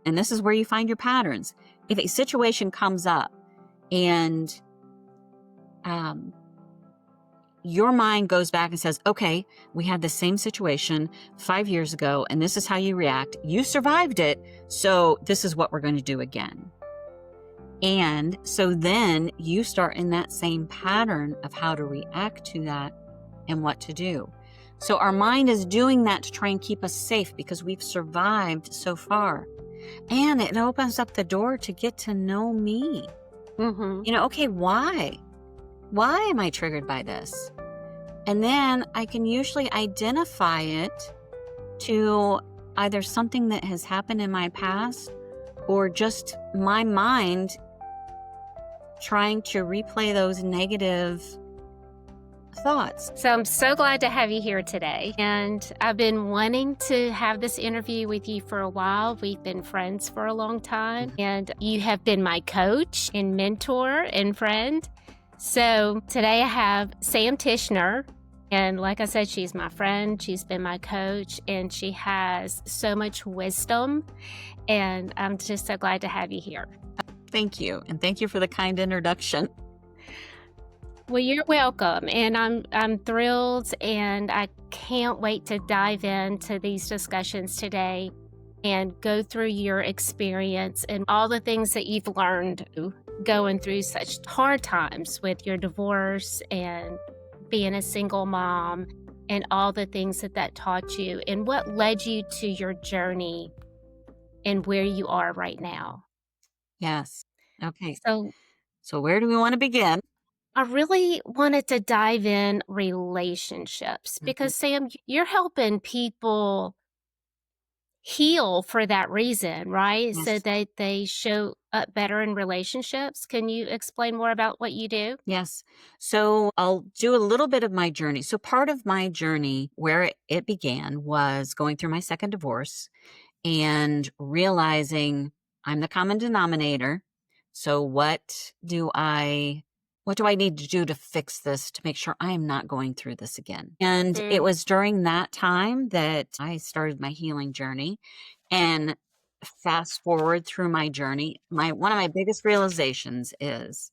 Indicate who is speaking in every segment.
Speaker 1: and this is where you find your patterns. If a situation comes up and your mind goes back and says, okay, we had the same situation 5 years ago, and this is how you react. You survived it, so this is what we're going to do again. And so then you start in that same pattern of how to react to that and what to do. So our mind is doing that to try and keep us safe because we've survived so far. And it opens up the door to get to know me. Okay, why? Why am I triggered by this? And then I can usually identify it to either something that has happened in my past or just my mind trying to replay those negative thoughts.
Speaker 2: So I'm so glad to have you here today. And I've been wanting to have this interview with you for a while. We've been friends for a long time, and you have been my coach and mentor and friend. So today I have Sam Tishner. And like I said, she's my friend, she's been my coach, and she has so much wisdom. And I'm just so glad to have you here.
Speaker 1: Thank you. And thank you for the kind introduction.
Speaker 2: Well, you're welcome. And I'm thrilled, and I can't wait to dive into these discussions today and go through your experience and all the things that you've learned going through such hard times with your divorce and being a single mom and all the things that taught you and what led you to your journey and where you are right now.
Speaker 1: Yes. Okay.
Speaker 2: So
Speaker 1: where do we want to begin?
Speaker 2: I really wanted to dive in relationships because, Sam, you're helping people heal for that reason, right?
Speaker 1: Yes.
Speaker 2: So that they show up better in relationships. Can you explain more about what you do?
Speaker 1: Yes. So I'll do a little bit of my journey. So part of my journey where it began was going through my second divorce and realizing I'm the common denominator. So what do I need to do to fix this to make sure I'm not going through this again? And it was during that time that I started my healing journey. And fast forward through my journey, one of my biggest realizations is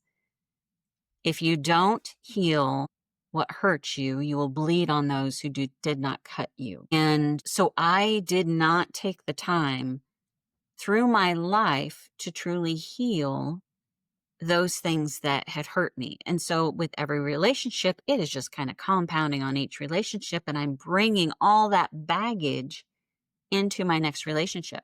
Speaker 1: if you don't heal what hurts you, you will bleed on those who did not cut you. And so I did not take the time through my life to truly heal those things that had hurt me. And so with every relationship, it is just kind of compounding on each relationship. And I'm bringing all that baggage into my next relationship.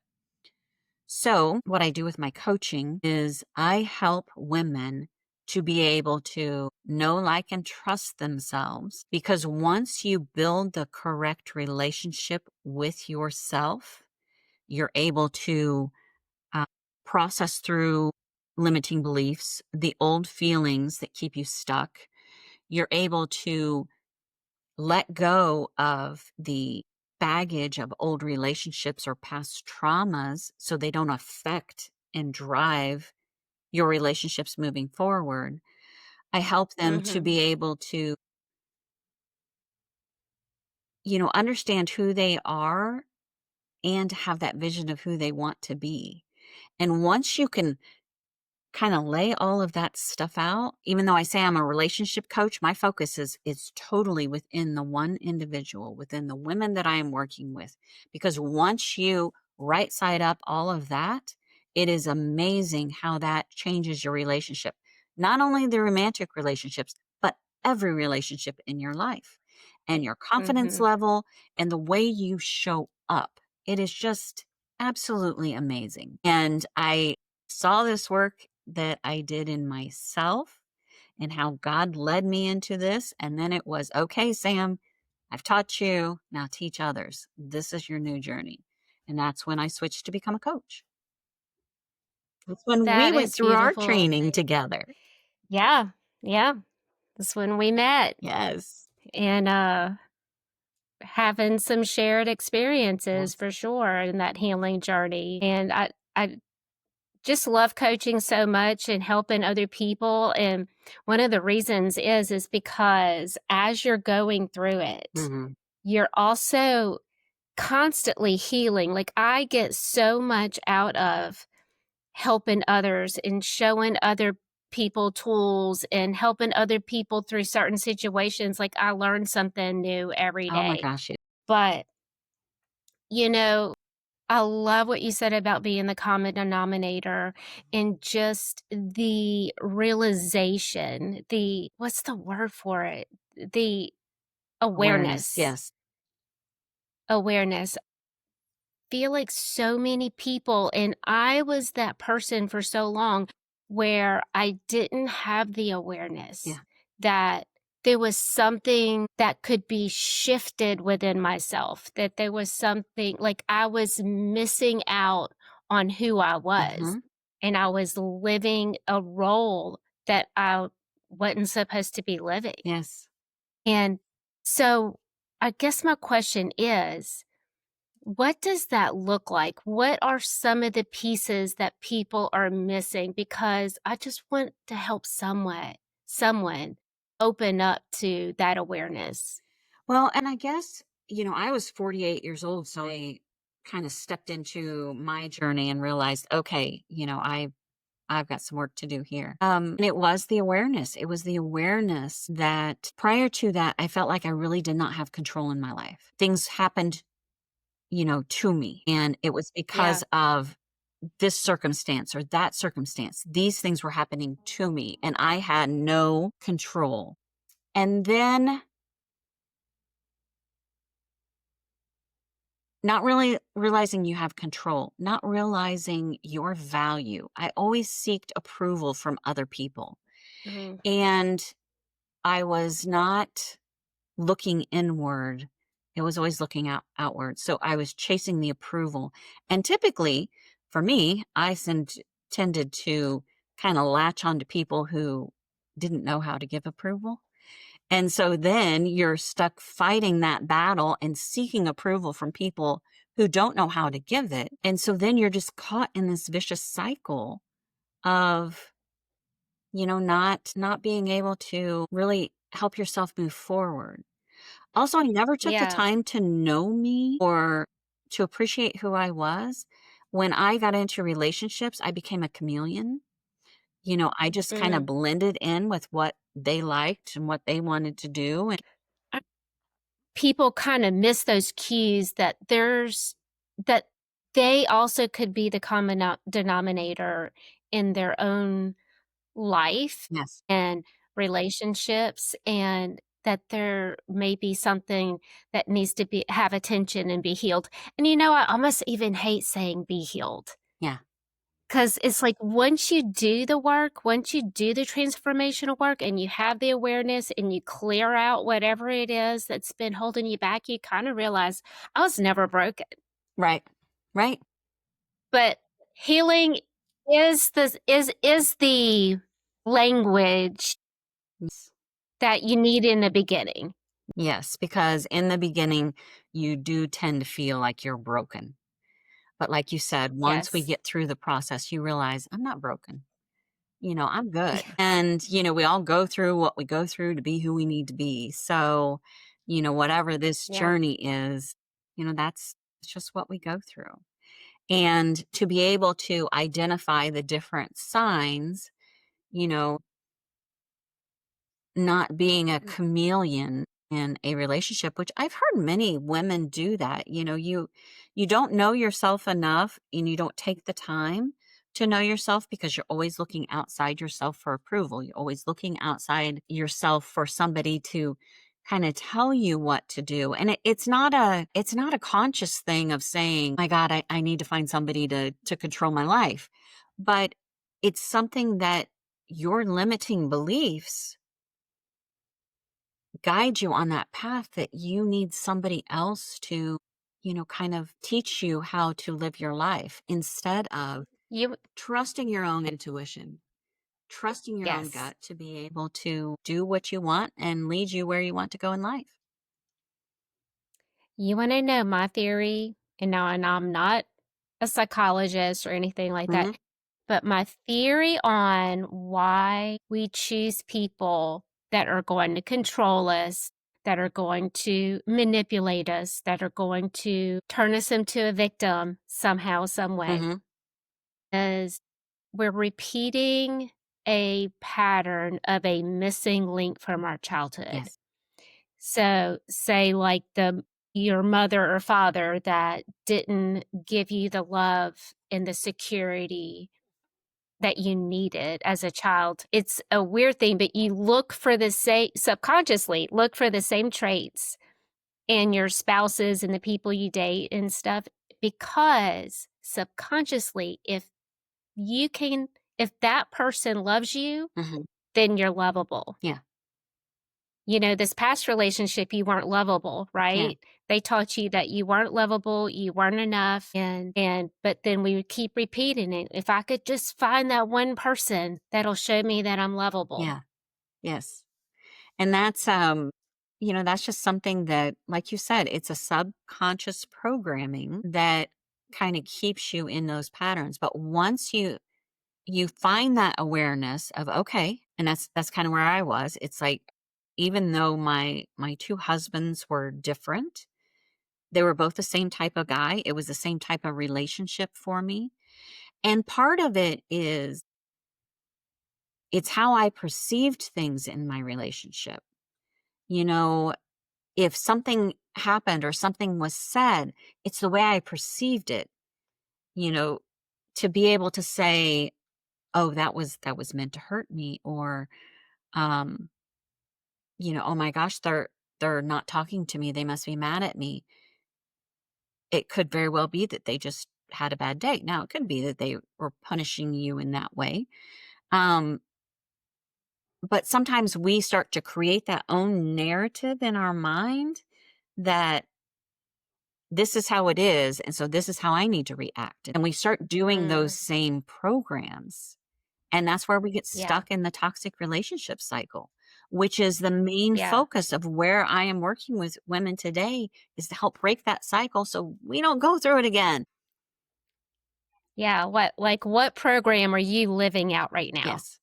Speaker 1: So what I do with my coaching is I help women to be able to know, like, and trust themselves. Because once you build the correct relationship with yourself, you're able to process through limiting beliefs, the old feelings that keep you stuck. You're able to let go of the baggage of old relationships or past traumas so they don't affect and drive your relationships moving forward. I help them to be able to, understand who they are and have that vision of who they want to be. And once you can kind of lay all of that stuff out, even though I say I'm a relationship coach, my focus is totally within the one individual, within the women that I am working with. Because once you right side up all of that, it is amazing how that changes your relationship. Not only the romantic relationships, but every relationship in your life and your confidence level and the way you show up. It is just absolutely amazing. And I saw this work that I did in myself and how God led me into this. And then it was, okay, Sam, I've taught you, now teach others. This is your new journey. And that's when I switched to become a coach. That's when we went through our training together.
Speaker 2: Yeah. That's when we met.
Speaker 1: Yes.
Speaker 2: And having some shared experiences for sure in that healing journey. And I just love coaching so much and helping other people. And one of the reasons is because as you're going through it, you're also constantly healing. Like, I get so much out of helping others and showing other people tools and helping other people through certain situations. Like, I learn something new every
Speaker 1: Oh my
Speaker 2: day.
Speaker 1: gosh.
Speaker 2: But, you know, I love what you said about being the common denominator and just the realization, the what's the word for it? The
Speaker 1: Awareness.
Speaker 2: awareness.
Speaker 1: Yes.
Speaker 2: Awareness. Feel like so many people, and I was that person for so long where I didn't have the awareness
Speaker 1: Yeah.
Speaker 2: that there was something that could be shifted within myself, that there was something like I was missing out on who I was,
Speaker 1: Hmm.
Speaker 2: and I was living a role that I wasn't supposed to be living.
Speaker 1: Yes.
Speaker 2: And so I guess my question is, what does that look like? What are some of the pieces that people are missing? Because I just want to help someone open up to that awareness.
Speaker 1: Well, and I guess, I was 48 years old, so I kind of stepped into my journey and realized, okay, I've got some work to do here. And it was the awareness. It was the awareness that prior to that, I felt like I really did not have control in my life. Things happened, to me, and it was
Speaker 2: Yeah.
Speaker 1: because of this circumstance or that circumstance. These things were happening to me, and I had no control. And then not really realizing you have control, not realizing your value. I always seeked approval from other people.
Speaker 2: Mhm.
Speaker 1: And I was not looking inward. It was always looking outward. So I was chasing the approval. And typically, for me, tended to kind of latch onto people who didn't know how to give approval. And so then you're stuck fighting that battle and seeking approval from people who don't know how to give it. And so then you're just caught in this vicious cycle of, not being able to really help yourself move forward. Also, I never took the
Speaker 2: Yeah.
Speaker 1: time to know me or to appreciate who I was. When I got into relationships, I became a chameleon. I just kind of
Speaker 2: Mm.
Speaker 1: blended in with what they liked and what they wanted to do. And
Speaker 2: I- People kind of miss those cues that they also could be the common denominator in their own life
Speaker 1: yes,
Speaker 2: and relationships, and that there may be something that needs to be have attention and be healed. And I almost even hate saying be healed,
Speaker 1: yeah,
Speaker 2: because it's like once you do the work, once you do the transformational work and you have the awareness and you clear out whatever it is that's been holding you back, you kind of realize I was never broken.
Speaker 1: right, right.
Speaker 2: But healing is the language
Speaker 1: Yes.
Speaker 2: that you need in the beginning.
Speaker 1: Yes, because in the beginning, you do tend to feel like you're broken. But like you said, once we
Speaker 2: Yes.
Speaker 1: get through the process, you realize I'm not broken. I'm good. And, we all go through what we go through to be who we need to be. So, whatever this
Speaker 2: Yeah.
Speaker 1: journey is, that's just what we go through. And to be able to identify the different signs, you know, not being a
Speaker 2: Mm.
Speaker 1: chameleon in a relationship, which I've heard many women do that. You don't know yourself enough and you don't take the time to know yourself because you're always looking outside yourself for approval. You're always looking outside yourself for somebody to kind of tell you what to do. And it's not a conscious thing of saying, my God, I need to find somebody to control my life. But it's something that your limiting beliefs guide you on that path that you need somebody else to, kind of teach you how to live your life instead of
Speaker 2: You
Speaker 1: trusting your own intuition, trusting your own
Speaker 2: yes.
Speaker 1: gut to be able to do what you want and lead you where you want to go in life.
Speaker 2: You wanna know my theory? And I'm not a psychologist or anything like that,
Speaker 1: Hmm.
Speaker 2: but my theory on why we choose people that are going to control us, that are going to manipulate us, that are going to turn us into a victim somehow, some way.
Speaker 1: Mhm.
Speaker 2: Is we're repeating a pattern of a missing link from our childhood.
Speaker 1: Yes.
Speaker 2: So, say like the your mother or father that didn't give you the love and the security that you needed as a child. It's a weird thing, but you look for the same subconsciously, look for the same traits in your spouses and the people you date and stuff because subconsciously if that person loves you,
Speaker 1: Mhm.
Speaker 2: then you're lovable.
Speaker 1: Yeah.
Speaker 2: This past relationship, you weren't lovable,
Speaker 1: Yeah.
Speaker 2: right? They taught you that you weren't lovable, you weren't enough, and but then we would keep repeating it. If I could just find that one person that'll show me that I'm lovable.
Speaker 1: Yeah. Yes. And that's just something that, like you said, it's a subconscious programming that kind of keeps you in those patterns. But once you find that awareness of, okay, and that's kind of where I was. It's like, even though my two husbands were different, they were both the same type of guy. It was the same type of relationship for me. And part of it is it's how I perceived things in my relationship. You know, if something happened or something was said, it's the way I perceived it, you know, to be able to say, "Oh, that was meant to hurt me," or, um, "Oh my gosh, they're not talking to me. They must be mad at me." It could very well be that they just had a bad day. Now, it could be that they were punishing you in that way. Um, but sometimes we start to create that own narrative in our mind that this is how it is, and so this is how I need to react. And we start doing those
Speaker 2: Mm,
Speaker 1: same programs, and that's where we get
Speaker 2: yeah,
Speaker 1: stuck in the toxic relationship cycle, which is the main
Speaker 2: yeah,
Speaker 1: focus of where I am working with women today, is to help break that cycle so we don't go through it again.
Speaker 2: yeah. What program are you living out right now?
Speaker 1: Yes.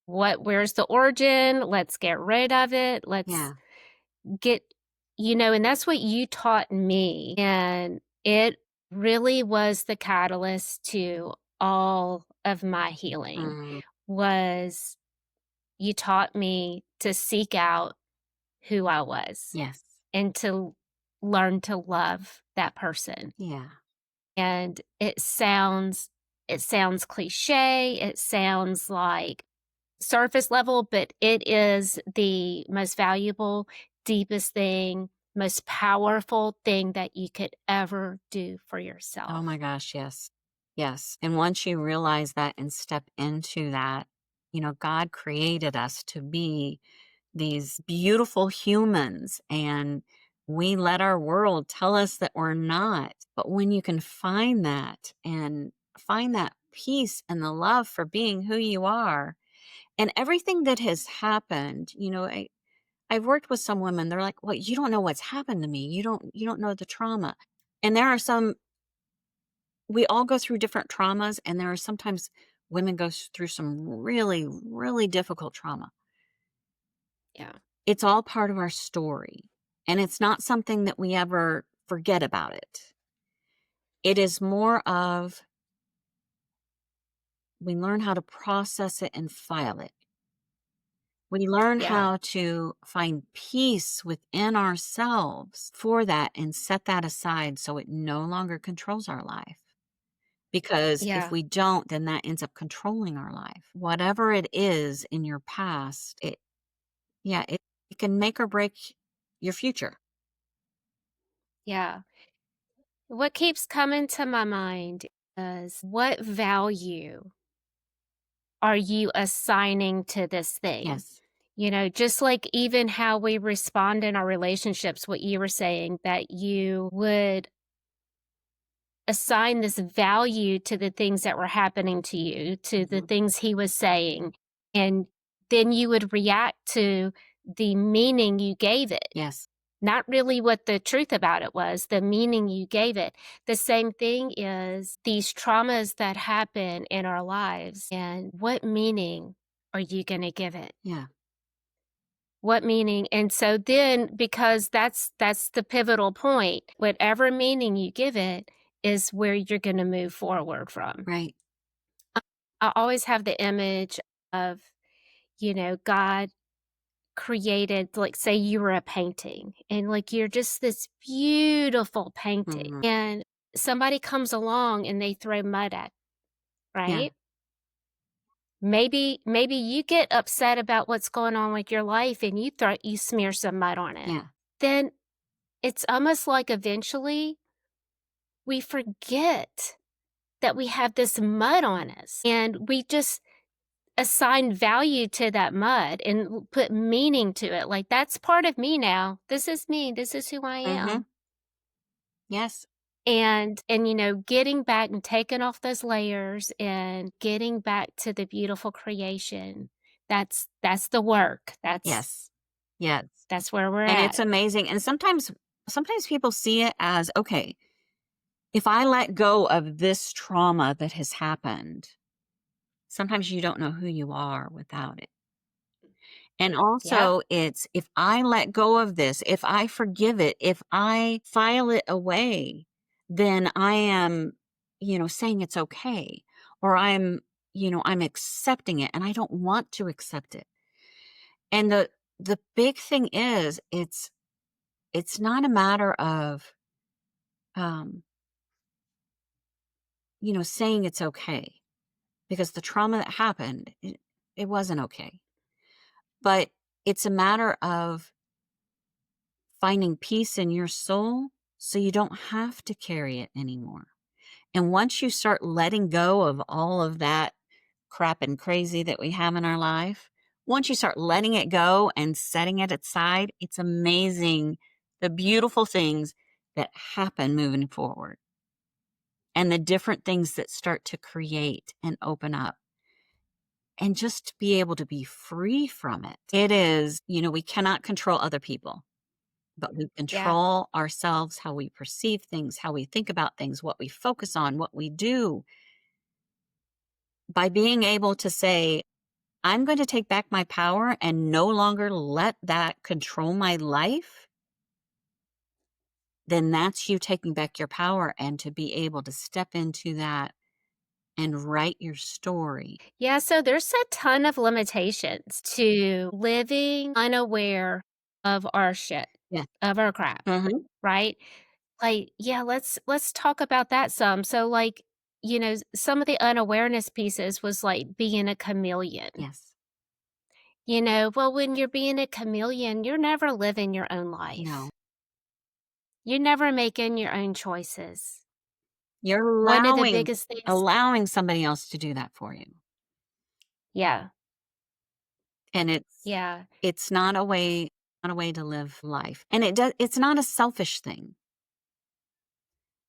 Speaker 2: Where's the origin? Let's get rid of it. Let's
Speaker 1: Yeah.
Speaker 2: get, and that's what you taught me. And it really was the catalyst to all of my healing
Speaker 1: Mm,
Speaker 2: was you taught me to seek out who I was
Speaker 1: yes.
Speaker 2: and to learn to love that person.
Speaker 1: Yeah.
Speaker 2: And it sounds cliche, it sounds like surface level, but it is the most valuable, deepest thing, most powerful thing that you could ever do for
Speaker 1: Oh
Speaker 2: yourself.
Speaker 1: my gosh, yes. Yes. And once you realize that and step into that, God created us to be these beautiful humans, and we let our world tell us that we're not. But when you can find that and find that peace and the love for being who you are, and everything that has happened, I've worked with some women, they're like, "Well, you don't know what's happened to me. You don't know the trauma." And there are some we all go through different traumas, and there are sometimes women through some really, really difficult trauma.
Speaker 2: Yeah.
Speaker 1: It's all part of our story, and it's not something that we ever forget about it. It is more of we learn how to process it and file it. We learn
Speaker 2: Yeah.
Speaker 1: how to find peace within ourselves for that and set that aside so it no longer controls our life. Because if
Speaker 2: Yeah.
Speaker 1: we don't, then that ends up controlling our life. Whatever it is in your past, it can make or break your future.
Speaker 2: Yeah. What keeps coming to my mind is what value are you assigning to this thing?
Speaker 1: Yes.
Speaker 2: Just like even how we respond in our relationships, what you were saying, that you would assign this value to the things that were happening to you, to the
Speaker 1: Mhm.
Speaker 2: things he was saying, and then you would react to the meaning you gave it.
Speaker 1: Yes.
Speaker 2: Not really what the truth about it was, the meaning you gave it. The same thing is these traumas that happen in our lives, and what meaning are you going to give it?
Speaker 1: Yeah.
Speaker 2: What meaning? And so then because that's the pivotal point, whatever meaning you give it is where you're gonna move forward from.
Speaker 1: Right.
Speaker 2: I always have the image of, God created, like, say you were a painting and, like, you're just this beautiful painting,
Speaker 1: Mhm.
Speaker 2: and somebody comes along and they throw mud at,
Speaker 1: Yeah.
Speaker 2: right? Maybe you get upset about what's going on with your life and you smear some mud on it.
Speaker 1: Yeah.
Speaker 2: Then it's almost like eventually we forget that we have this mud on us, and we just assign value to that mud and put meaning to it. Like, that's part of me now. This is me. This is who I
Speaker 1: Mhm.
Speaker 2: am.
Speaker 1: Yes.
Speaker 2: And getting back and taking off those layers and getting back to the beautiful creation. That's the work. That's
Speaker 1: Yes. Yes.
Speaker 2: that's where we're
Speaker 1: And it's
Speaker 2: at.
Speaker 1: amazing, and sometimes people see it as, "Okay, if I let go of this trauma that has happened, sometimes you don't know who you are without it." And
Speaker 2: Yeah.
Speaker 1: also, it's if I let go of this, if I forgive it, if I file it away, then I am, saying it's okay, or I'm accepting it, and I don't want to accept it. And the big thing is, it's not a matter of, um, saying it's okay, because the trauma that happened, it wasn't okay. But it's a matter of finding peace in your soul so you don't have to carry it anymore. And once you start letting go of all of that crap and crazy that we have in our life, once you start letting it go and setting it aside, it's amazing the beautiful things that happen moving forward and the different things that start to create and open up. And just to be able to be free from it. It is, we cannot control other people, but we
Speaker 2: Yeah.
Speaker 1: control ourselves, how we perceive things, how we think about things, what we focus on, what we do. By being able to say, I'm going to take back my power and no longer let that control my life, then that's you taking back your power and to be able to step into that and write your story.
Speaker 2: Yeah, so there's a ton of limitations to living unaware of our shit,
Speaker 1: Yeah.
Speaker 2: of our crap,
Speaker 1: Hmm.
Speaker 2: right? Like, yeah, let's talk about that some. So, like, some of the unawareness pieces was like being a chameleon.
Speaker 1: Yes.
Speaker 2: Well, when you're being a chameleon, you're never living your own
Speaker 1: No.
Speaker 2: life. You're never making your own choices.
Speaker 1: You're
Speaker 2: One of the
Speaker 1: allowing
Speaker 2: biggest things,
Speaker 1: allowing somebody else to do that for you.
Speaker 2: yeah,
Speaker 1: And
Speaker 2: yeah.
Speaker 1: it's not a way to live life. And it's not a selfish thing.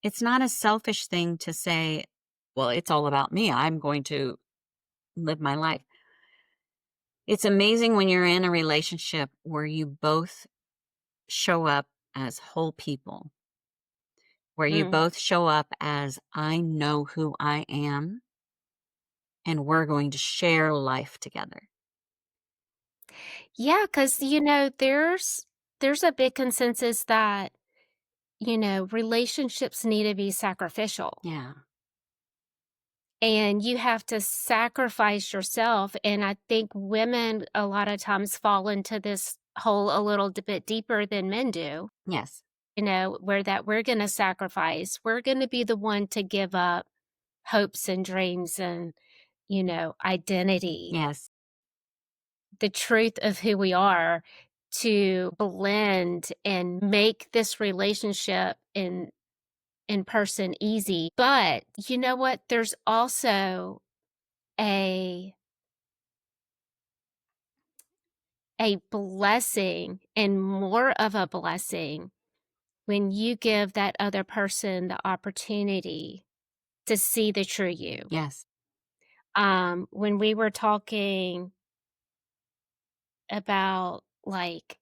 Speaker 1: It's not a selfish thing to say, well, it's all about me. I'm going to live my life. It's amazing when you're in a relationship where you both show up as whole people, where you
Speaker 2: Mm.
Speaker 1: both show up as I know who I am and we're going to share life together.
Speaker 2: Yeah, because there's a big consensus that, relationships need to be sacrificial,
Speaker 1: Yeah.
Speaker 2: and you have to sacrifice yourself, and I think women a lot of times fall into this hole a little bit deeper than men do,
Speaker 1: Yes.
Speaker 2: where that we're gonna sacrifice, we're gonna be the one to give up hopes and dreams and, identity,
Speaker 1: Yes.
Speaker 2: the truth of who we are to blend and make this relationship in person easy. But you know what? There's also a a blessing and more of a blessing when you give that other person the opportunity to see the true you.
Speaker 1: Yes.
Speaker 2: When we were talking about, like,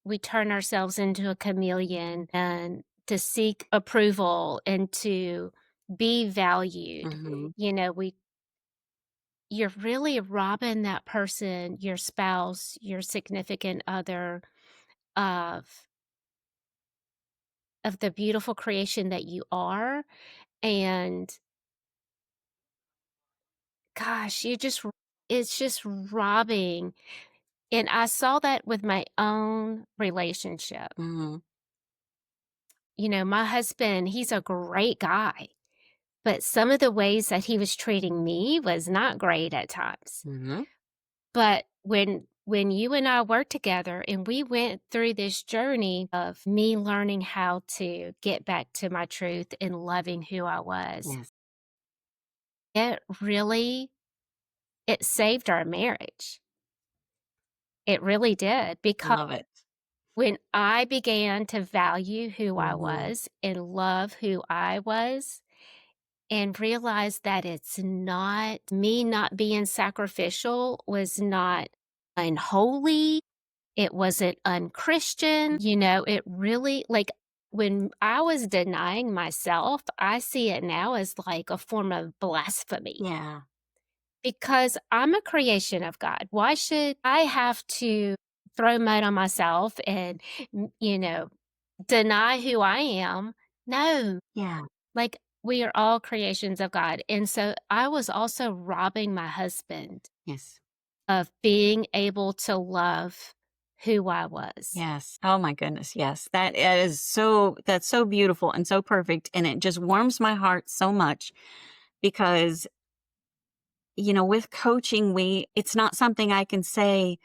Speaker 2: we turn ourselves into a chameleon and to seek approval and to be valued.
Speaker 1: Mhm.
Speaker 2: We you're really robbing that person, your spouse, your significant other, of the beautiful creation that you are, and gosh, it's just robbing, and I saw that with my own relationship.
Speaker 1: Mhm.
Speaker 2: My husband, he's a great guy, but some of the ways that he was treating me was not great at times.
Speaker 1: Mhm.
Speaker 2: But when you and I worked together and we went through this journey of me learning how to get back to my truth and loving who I was,
Speaker 1: Yes.
Speaker 2: it saved our marriage. It really did, because
Speaker 1: Love it.
Speaker 2: when I began to value who I
Speaker 1: Mhm.
Speaker 2: was and love who I was and realize that it's not me, not being sacrificial was not unholy. It wasn't unchristian. It really, like, when I was denying myself, I see it now as like a form of blasphemy
Speaker 1: Yeah.
Speaker 2: because I'm a creation of God. Why should I have to throw mud on myself and, deny who I am? No,
Speaker 1: Yeah.
Speaker 2: like, we are all creations of God. And so I was also robbing my husband
Speaker 1: Yes.
Speaker 2: of being able to love who I was.
Speaker 1: Yes. Oh my goodness. Yes. That's so beautiful and so perfect. And it just warms my heart so much because, with coaching, it's not something I can say,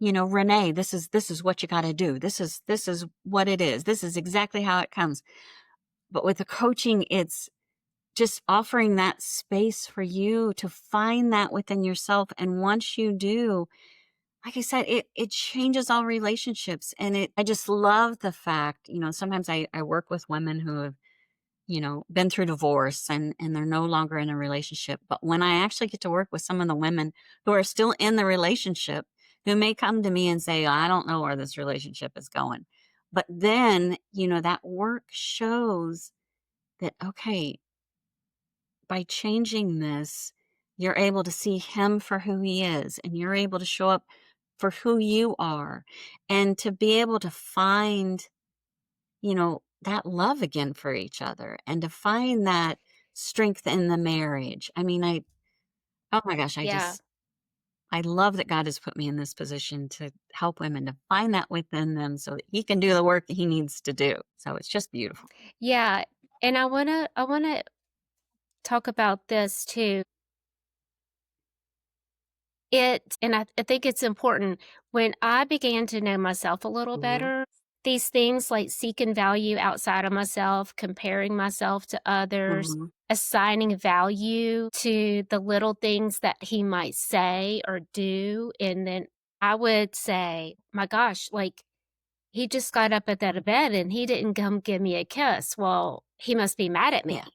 Speaker 1: Renee, this is what you got to do. This is what it is. This is exactly how it comes. But with the coaching, it's just offering that space for you to find that within yourself. And once you do, like I said, it changes all relationships. And I just love the fact, sometimes I work with women who have, been through divorce and they're no longer in a relationship. But when I actually get to work with some of the women who are still in the relationship, who may come to me and say, I don't know where this relationship is going. But then, that work shows that, okay, by changing this, you're able to see him for who he is, and you're able to show up for who you are, and to be able to find, that love again for each other, and to find that strength in the marriage. I mean, oh my gosh,
Speaker 2: Yeah.
Speaker 1: I love that God has put me in this position to help women to find that within them so that he can do the work that he needs to do. So it's just beautiful.
Speaker 2: Yeah. And I wanna talk about this too. I think it's important, when I began to know myself a little
Speaker 1: Mhm.
Speaker 2: better, these things like seeking value outside of myself, comparing myself to others,
Speaker 1: Mhm.
Speaker 2: assigning value to the little things that he might say or do, and then I would say, "My gosh, like, he just got up at that bed and he didn't come give me a kiss. Well, he must be mad at
Speaker 1: Yeah.
Speaker 2: me,"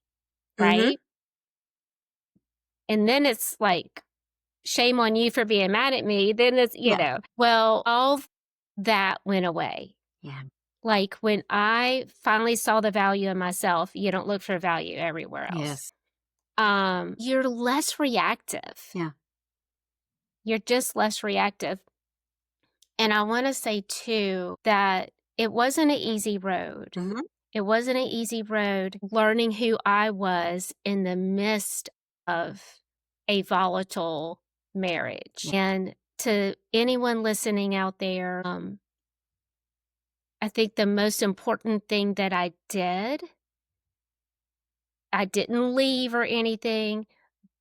Speaker 1: Mhm.
Speaker 2: right? And then it's like, shame on you for being mad at me. Then
Speaker 1: Yeah.
Speaker 2: well, all that went away.
Speaker 1: Yeah.
Speaker 2: Like, when I finally saw the value in myself, you don't look for value everywhere else.
Speaker 1: Yes.
Speaker 2: You're less reactive.
Speaker 1: Yeah.
Speaker 2: You're just less reactive. And I want to say too that it wasn't an easy road.
Speaker 1: Mhm.
Speaker 2: It wasn't an easy road learning who I was in the midst of a volatile marriage.
Speaker 1: Yeah.
Speaker 2: And to anyone listening out there, I think the most important thing that I didn't leave or anything,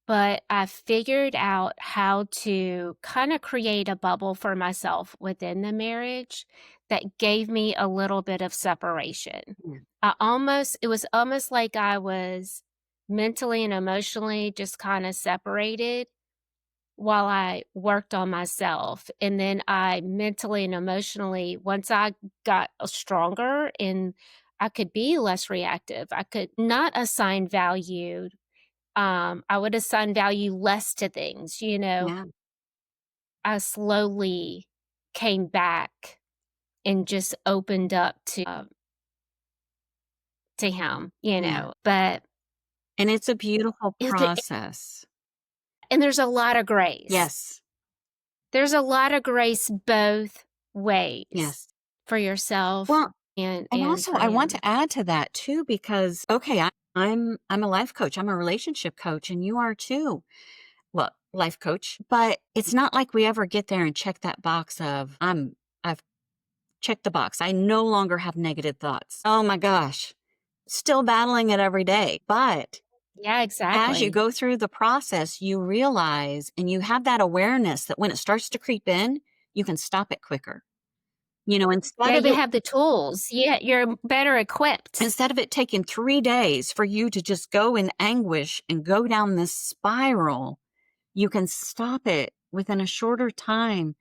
Speaker 2: but I figured out how to kind of create a bubble for myself within the marriage that gave me a little bit of separation.
Speaker 1: Yeah.
Speaker 2: It was almost like I was mentally and emotionally just kind of separated while I worked on myself. And then I mentally and emotionally, once I got stronger and I could be less reactive, I could not assign value. I would assign value less to things.
Speaker 1: Yeah.
Speaker 2: I slowly came back and just opened up to him.
Speaker 1: Yeah.
Speaker 2: But
Speaker 1: And it's a beautiful
Speaker 2: it,
Speaker 1: process.
Speaker 2: And there's a lot of grace.
Speaker 1: Yes.
Speaker 2: There's a lot of grace both ways
Speaker 1: Yes.
Speaker 2: for yourself
Speaker 1: Well, and
Speaker 2: and
Speaker 1: also
Speaker 2: for
Speaker 1: I want
Speaker 2: him.
Speaker 1: to add to that too, because okay, I'm a life coach. I'm a relationship coach, and you are too. Well, life coach, but it's not like we ever get there and check that box of I've checked the box. I no longer have negative thoughts. Oh my gosh. Still battling it every day. But
Speaker 2: Yeah,
Speaker 1: as you
Speaker 2: exactly.
Speaker 1: go through the process, you realize and you have that awareness that when it starts to creep in, you can stop it quicker.
Speaker 2: Yeah, you have the tools. Yeah, you're better equipped.
Speaker 1: Instead of it taking 3 days for you to just go in anguish and go down this spiral, you can stop it within a shorter time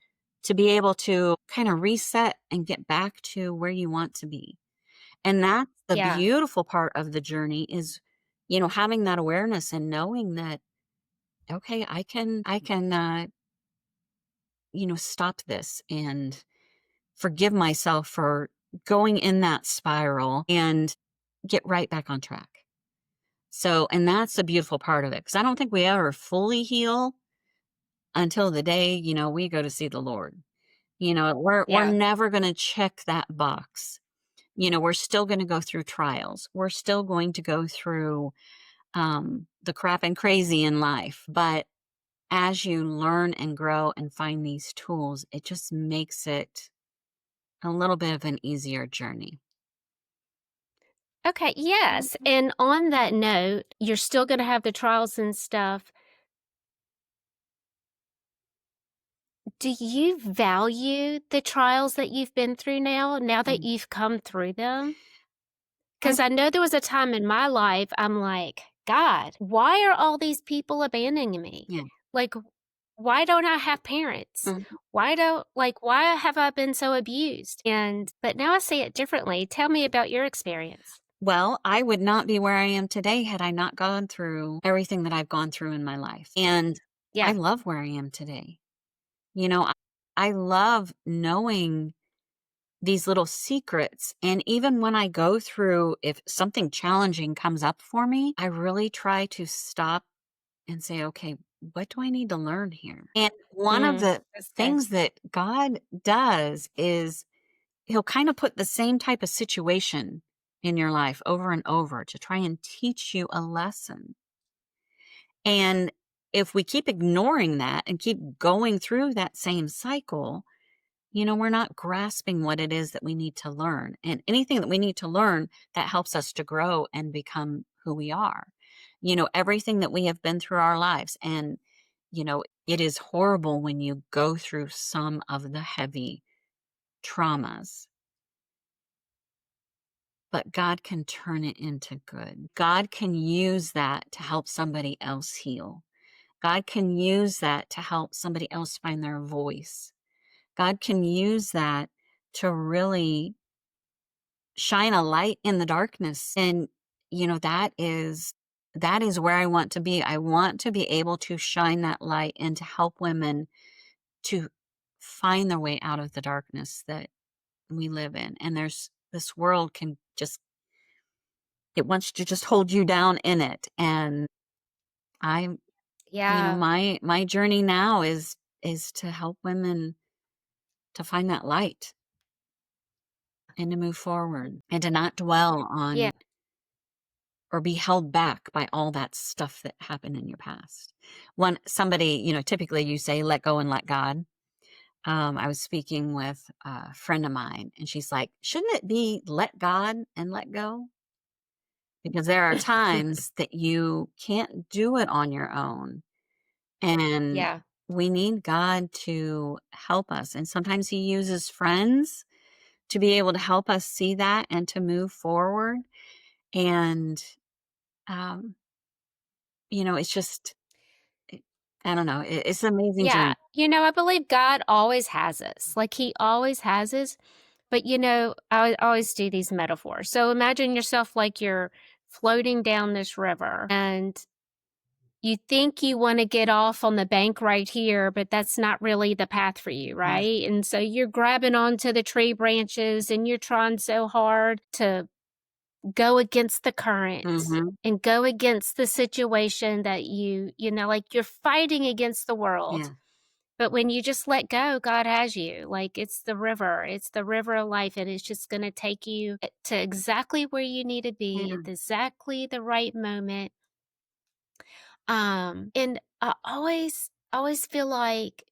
Speaker 1: to be able to kind of reset and get back to where you want to be. And that's the
Speaker 2: Yeah.
Speaker 1: beautiful part of the journey is, having that awareness and knowing that, okay, I can stop this and forgive myself for going in that spiral and get right back on track. So, and that's the beautiful part of it. Cause I don't think we ever fully heal until the day, we go to see the Lord. We're
Speaker 2: Yeah.
Speaker 1: never going to check that box. We're still going to go through trials. We're still going to go through the crap and crazy in life. But as you learn and grow and find these tools, it just makes it a little bit of an easier journey.
Speaker 2: Okay, yes. And on that note, you're still going to have the trials and stuff. Do you value the trials that you've been through now that
Speaker 1: Mm.
Speaker 2: you've come through them?
Speaker 1: I,
Speaker 2: Because I know there was a time in my life I'm like, God, why are all these people abandoning me?
Speaker 1: yeah.
Speaker 2: Like, why don't I have parents?
Speaker 1: Mhm.
Speaker 2: Why have I been so abused? But now I see it differently. Tell me about your experience.
Speaker 1: Well, I would not be where I am today had I not gone through everything that I've gone through in my life. And I
Speaker 2: Yeah.
Speaker 1: love where I am today. You know, I, I love knowing these little secrets. And even when I go through, if something challenging comes up for me, I really try to stop and say, okay, what do I need to learn here? And one of the
Speaker 2: That's good.
Speaker 1: things that God does is He'll kind of put the same type of situation in your life over and over to try and teach you a lesson. And if we keep ignoring that and keep going through that same cycle, we're not grasping what it is that we need to learn. And anything that we need to learn that helps us to grow and become who we are. Everything that we have been through our lives. And, it is horrible when you go through some of the heavy traumas, but God can turn it into good. God can use that to help somebody else heal. God can use that to help somebody else find their voice. God can use that to really shine a light in the darkness. And, that is where I want to be. I want to be able to shine that light and to help women to find their way out of the darkness that we live in. And this world can just, it wants to just hold you down in it. And I'm,
Speaker 2: Yeah.
Speaker 1: my journey now is to help women to find that light and to move forward and to not dwell
Speaker 2: Yeah.
Speaker 1: on or be held back by all that stuff that happened in your past. When somebody, typically you say, let go and let God. I was speaking with a friend of mine, and she's like, shouldn't it be let God and let go? Because there are times that you can't do it on your own. And
Speaker 2: Yeah.
Speaker 1: we need God to help us. And sometimes He uses friends to be able to help us see that and to move forward. And, um, it's just, it- I don't know. It's an amazing
Speaker 2: Yeah.
Speaker 1: journey.
Speaker 2: I believe God always has us. Like he always has us. But I always do these metaphors. So imagine yourself like you're floating down this river and you think you want to get off on the bank right here, but that's not really the path for you,
Speaker 1: Yes.
Speaker 2: right? And so you're grabbing onto the tree branches and you're trying so hard to go against the current
Speaker 1: Mhm.
Speaker 2: and go against the situation that like you're fighting against the world.
Speaker 1: Yeah.
Speaker 2: But when you just let go, God has you. Like it's the river of life, and it's just going to take you to exactly where you need to be
Speaker 1: Yeah.
Speaker 2: at exactly the right moment. And I always feel like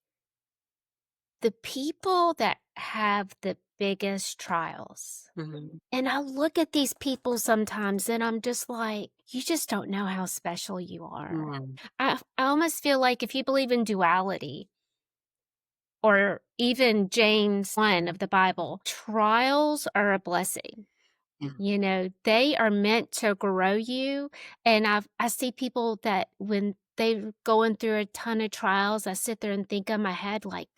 Speaker 2: the people that have the biggest trials.
Speaker 1: Mhm.
Speaker 2: And I look at these people sometimes and I'm just like, you just don't know how special you are.
Speaker 1: Yeah.
Speaker 2: I almost feel like if you believe in duality, or even James 1 of the Bible, trials are a blessing.
Speaker 1: Yeah.
Speaker 2: They are meant to grow you. And I see people that when they're going through a ton of trials, I sit there and think in my head, like,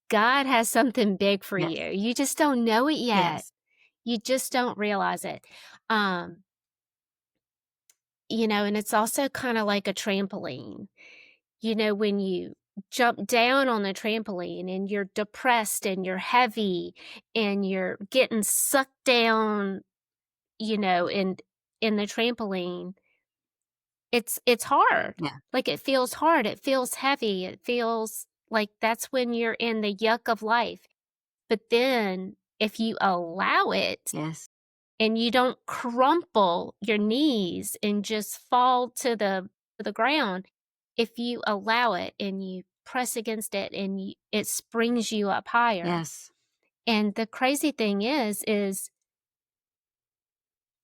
Speaker 2: God has something big for
Speaker 1: Yes.
Speaker 2: you. You just don't know it yet.
Speaker 1: Yes.
Speaker 2: You just don't realize it. Um, and it's also kind of like a trampoline. When you jump down on the trampoline and you're depressed and you're heavy and you're getting sucked down, in the trampoline, it's hard.
Speaker 1: Yeah.
Speaker 2: Like it feels hard. It feels heavy. It feels like that's when you're in the yuck of life. But then if you allow it
Speaker 1: Yes.
Speaker 2: and you don't crumple your knees and just fall to the ground, if you allow it and you press against it and it springs you up higher.
Speaker 1: Yes.
Speaker 2: And the crazy thing is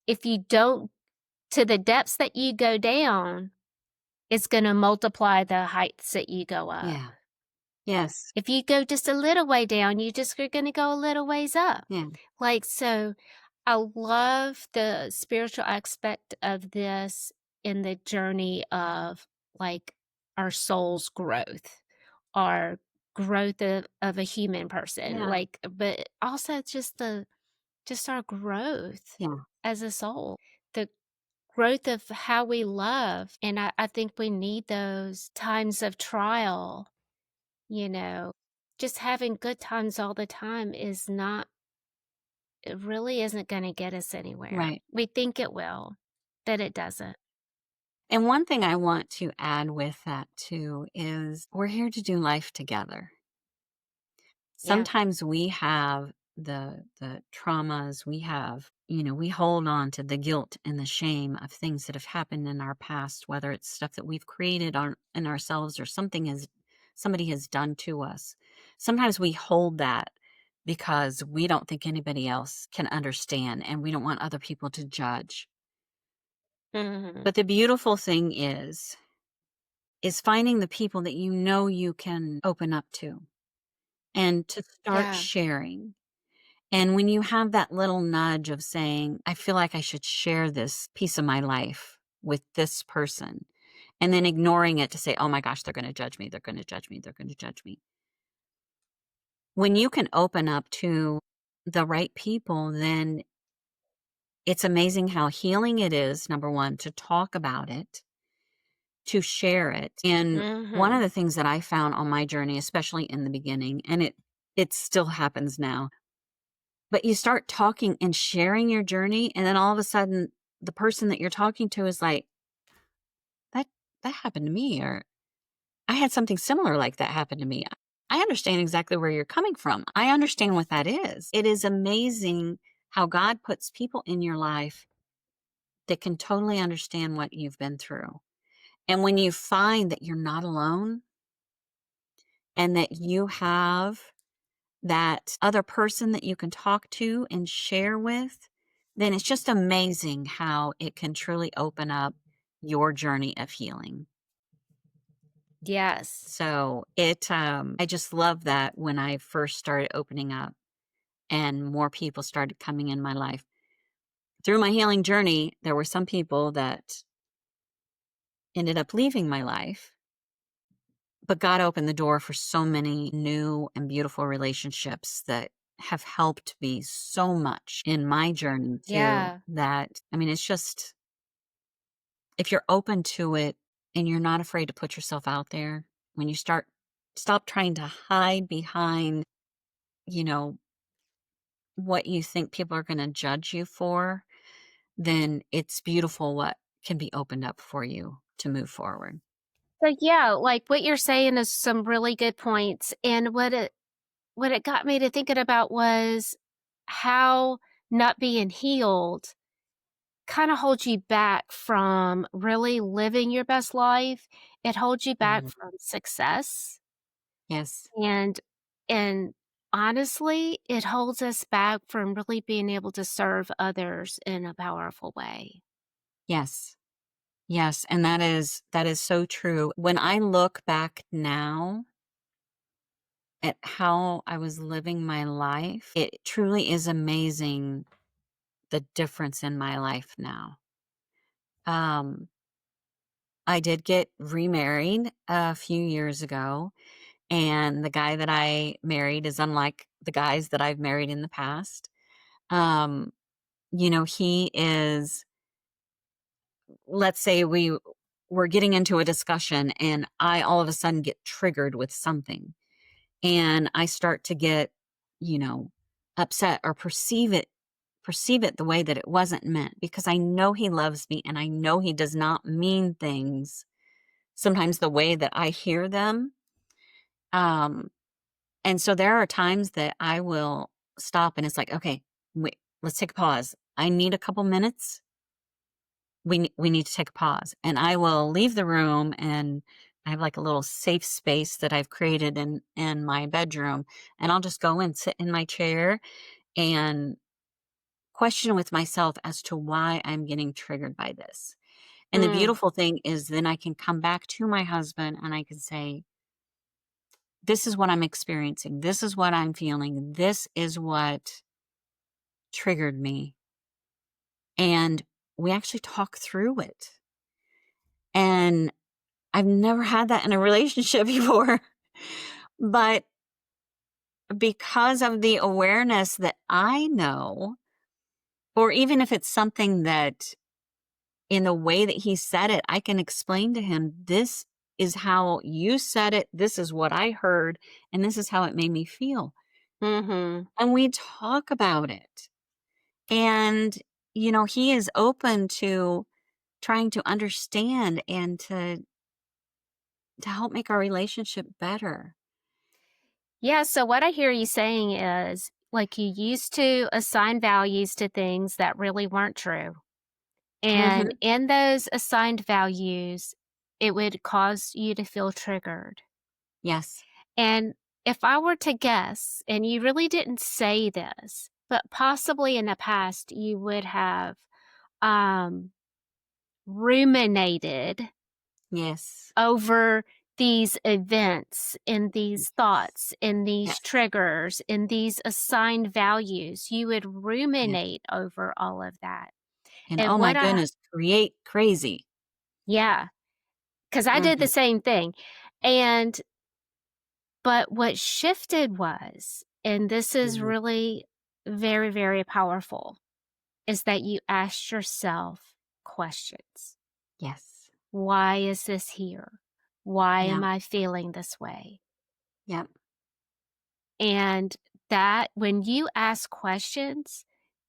Speaker 2: if you don't, to the depths that you go down, it's going to multiply the heights that you go up.
Speaker 1: Yeah. Yes.
Speaker 2: If you go just a little way down, you just are going to go a little ways up.
Speaker 1: Yeah.
Speaker 2: Like, so I love the spiritual aspect of this in the journey of like our soul's growth, our growth of a human person.
Speaker 1: Yeah.
Speaker 2: Like, but also just our growth
Speaker 1: Yeah.
Speaker 2: as a soul. The growth of how we love. And I think we need those times of trial, you know. Just having good times all the time it really isn't gonna get us anywhere.
Speaker 1: Right.
Speaker 2: We think it will, but it doesn't.
Speaker 1: And one thing I want to add with that too is we're here to do life together.
Speaker 2: Yeah.
Speaker 1: Sometimes we have the traumas we hold on to the guilt and the shame of things that have happened in our past, whether it's stuff that we've created in ourselves or somebody has done to us. Sometimes we hold that because we don't think anybody else can understand and we don't want other people to judge.
Speaker 2: Mhm.
Speaker 1: But the beautiful thing is finding the people that you know you can open up to and to start
Speaker 2: Yeah.
Speaker 1: sharing. And when you have that little nudge of saying, I feel like I should share this piece of my life with this person, and then ignoring it to say, oh my gosh, they're going to judge me. They're going to judge me. They're going to judge me. When you can open up to the right people, then it's amazing how healing it is, number one, to talk about it, to share it. And one of
Speaker 2: Mhm.
Speaker 1: the things that I found on my journey, especially in the beginning, and it still happens now, but you start talking and sharing your journey, and then all of a sudden, the person that you're talking to is like, "That that happened to me," or "I had something similar like that happen to me. I understand exactly where you're coming from. I understand what that is." It is amazing how God puts people in your life that can totally understand what you've been through. And when you find that you're not alone and that you have that other person that you can talk to and share with, then it's just amazing how it can truly open up your journey of healing.
Speaker 2: Yes.
Speaker 1: So I just love that when I first started opening up and more people started coming in my life. Through my healing journey, there were some people that ended up leaving my life, but God opened the door for so many new and beautiful relationships that have helped me so much in my journey too.
Speaker 2: Yeah.
Speaker 1: That, I mean, it's just, if you're open to it and you're not afraid to put yourself out there, when you stop trying to hide behind, you know, what you think people are going to judge you for, then it's beautiful what can be opened up for you to move forward.
Speaker 2: So yeah, like what you're saying is some really good points. And what it got me to thinking about was how not being healed kind of holds you back from really living your best life. It holds you back
Speaker 1: Mhm.
Speaker 2: from success.
Speaker 1: Yes.
Speaker 2: And and honestly, it holds us back from really being able to serve others in a powerful way.
Speaker 1: Yes. Yes, and that is so true. When I look back now at how I was living my life, it truly is amazing the difference in my life now. Um, I did get remarried a few years ago, and the guy that I married is unlike the guys that I've married in the past. Um, he is, let's say we were getting into a discussion and I all of a sudden get triggered with something and I start to get, you know, upset or perceive it the way that it wasn't meant because I know he loves me and I know he does not mean things sometimes the way that I hear them. Um and so there are times that I will stop and it's like, okay, wait, let's take a pause. I need a couple minutes. We need to take a pause. And I will leave the room and I have like a little safe space that I've created in my bedroom and I'll just go and sit in my chair and question with myself as to why I'm getting triggered by this. And the
Speaker 2: Mm,
Speaker 1: beautiful thing is then I can come back to my husband and I can say, this is what I'm experiencing. This is what I'm feeling. This is what triggered me. And we actually talk through it. And I've never had that in a relationship before. But because of the awareness that I know, or even if it's something that in the way that he said it, I can explain to him, this is how you said it. This is what I heard. And this is how it made me feel.
Speaker 2: mhm.
Speaker 1: And we talk about it. And, he is open to trying to understand and to help make our relationship better.
Speaker 2: Yeah, so what I hear you saying is, like, you used to assign values to things that really weren't true. And
Speaker 1: Hmm.
Speaker 2: in those assigned values, it would cause you to feel triggered.
Speaker 1: Yes.
Speaker 2: And if I were to guess, and you really didn't say this, but possibly in the past you would have um, ruminated
Speaker 1: Yes.
Speaker 2: over these events and these thoughts and these
Speaker 1: Yes.
Speaker 2: triggers and these assigned values. You would
Speaker 1: Yes.
Speaker 2: ruminate over all of that.
Speaker 1: And
Speaker 2: And
Speaker 1: oh my
Speaker 2: what I,
Speaker 1: goodness, create crazy.
Speaker 2: yeah, because I did
Speaker 1: Hmm.
Speaker 2: the same thing. And, but what shifted was, and this is
Speaker 1: Hmm.
Speaker 2: really very, very powerful, is that you asked yourself questions.
Speaker 1: Yes.
Speaker 2: Why is this here? Why
Speaker 1: Yeah.
Speaker 2: am I feeling this way?
Speaker 1: Yep.
Speaker 2: And that when you ask questions,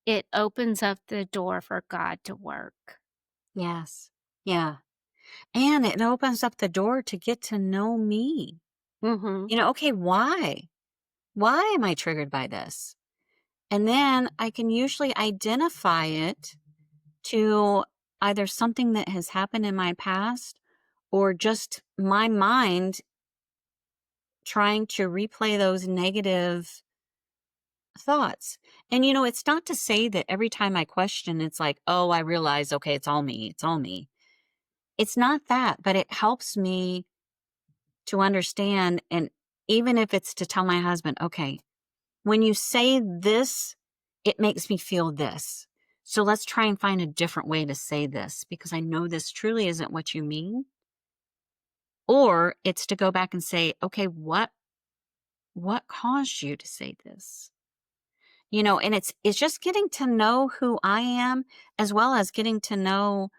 Speaker 2: it opens up the door for God to work.
Speaker 1: Yes. Yeah. And it opens up the door to get to know me.
Speaker 2: Mhm.
Speaker 1: Okay, why? Why am I triggered by this? And then I can usually identify it to either something that has happened in my past or just my mind trying to replay those negative thoughts. And it's not to say that every time I question, it's like, oh, I realize, okay, it's all me. It's all me. It's not that, but it helps me to understand. And even if it's to tell my husband, okay, when you say this, it makes me feel this. So let's try and find a different way to say this because I know this truly isn't what you mean. Or it's to go back and say, okay, what caused you to say this? And it's just getting to know who I am as well as getting to know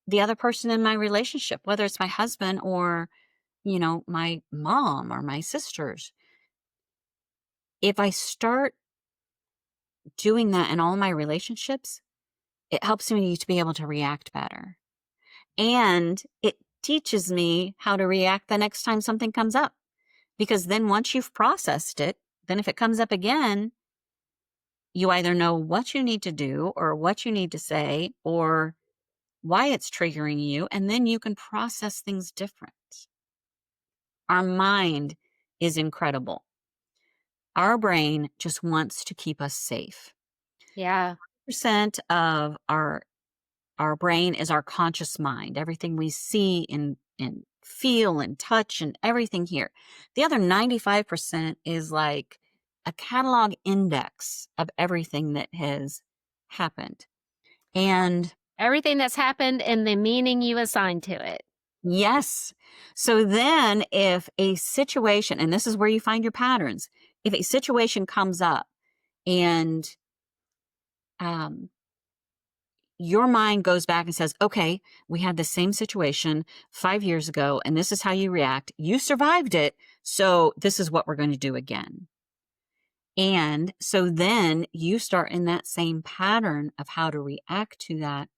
Speaker 1: the other person in my relationship, whether it's my husband or, my mom or my sisters. If I start doing that in all my relationships, It helps me to be able to react better. And it teaches me how to react the next time something comes up. Because then once you've processed it, then if it comes up again, you either know what you need to do or what you need to say or why it's triggering you, and then you can process things different. Our mind is incredible. Our brain just wants to keep us safe.
Speaker 2: Yeah.
Speaker 1: Percent of our brain is our conscious mind, everything we see and feel and touch and everything here. The other 95% is like a catalog index of everything that has happened. And
Speaker 2: Everything that's happened and the meaning you assign to it.
Speaker 1: yes. So then if a situation, and this is where you find your patterns, if a situation comes up and um, your mind goes back and says, okay, we had the same situation 5 years ago, and this is how you react. You survived it. So this is what we're going to do again. And so then you start in that same pattern of how to react to that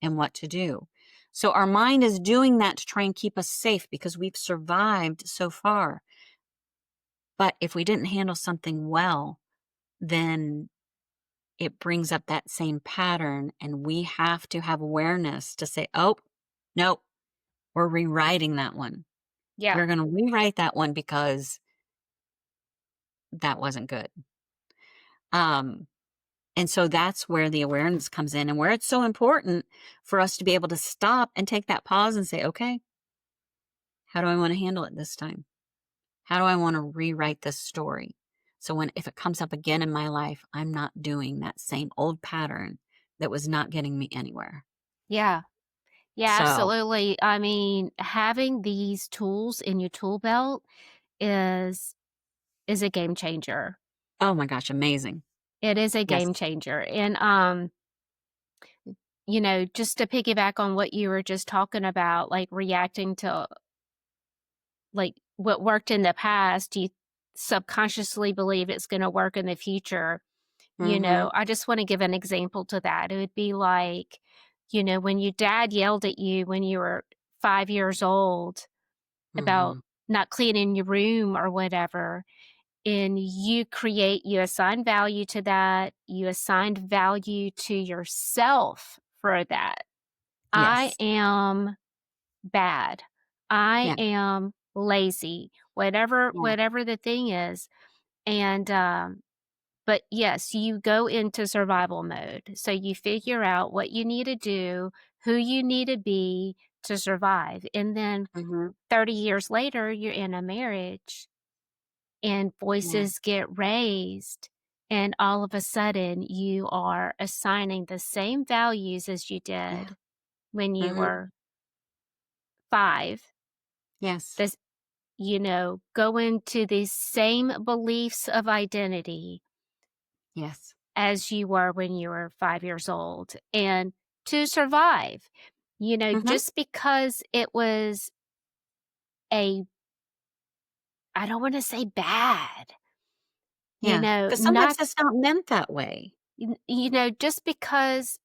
Speaker 1: and what to do. So our mind is doing that to try and keep us safe because we've survived so far. But if we didn't handle something well, then it brings up that same pattern, and we have to have awareness to say, oh, no, we're rewriting that one.
Speaker 2: Yeah.
Speaker 1: We're going to rewrite that one because that wasn't good. Um, and so that's where the awareness comes in and where it's so important for us to be able to stop and take that pause and say, okay, how do I want to handle it this time? How do I want to rewrite this story? So if it comes up again in my life, I'm not doing that same old pattern that was not getting me anywhere.
Speaker 2: Yeah. Yeah,
Speaker 1: So,
Speaker 2: absolutely. I mean, having these tools in your tool belt is is a game changer.
Speaker 1: oh my gosh, amazing.
Speaker 2: It is a
Speaker 1: Yes.
Speaker 2: game changer. And just to piggyback on what you were just talking about, like reacting to like what worked in the past, you subconsciously believe it's going to work in the future.
Speaker 1: Mm-hmm.
Speaker 2: I just want to give an example to that. It would be like, when your dad yelled at you when you were 5 years old
Speaker 1: Mm-hmm.
Speaker 2: about not cleaning your room or whatever, and you assign value to that, you assigned value to yourself for that. I
Speaker 1: Yes.
Speaker 2: am bad. I
Speaker 1: Yeah.
Speaker 2: am lazy, whatever
Speaker 1: Yeah.
Speaker 2: whatever the thing is. And but yes, you go into survival mode. So you figure out what you need to do, who you need to be to survive. And then
Speaker 1: Mm-hmm.
Speaker 2: 30 years later, you're in a marriage and
Speaker 1: Yeah.
Speaker 2: voices get raised. And all of a sudden, you are assigning the same values as you
Speaker 1: Yeah.
Speaker 2: did when you
Speaker 1: Mm-hmm.
Speaker 2: were 5.
Speaker 1: Yes.
Speaker 2: This, go into the same beliefs of identity
Speaker 1: Yes.
Speaker 2: as you were when you were 5 years old. And to survive,
Speaker 1: Mm-hmm.
Speaker 2: just because it was a, I don't want to say bad,
Speaker 1: Yeah. Because sometimes
Speaker 2: not,
Speaker 1: it's not meant that way.
Speaker 2: just because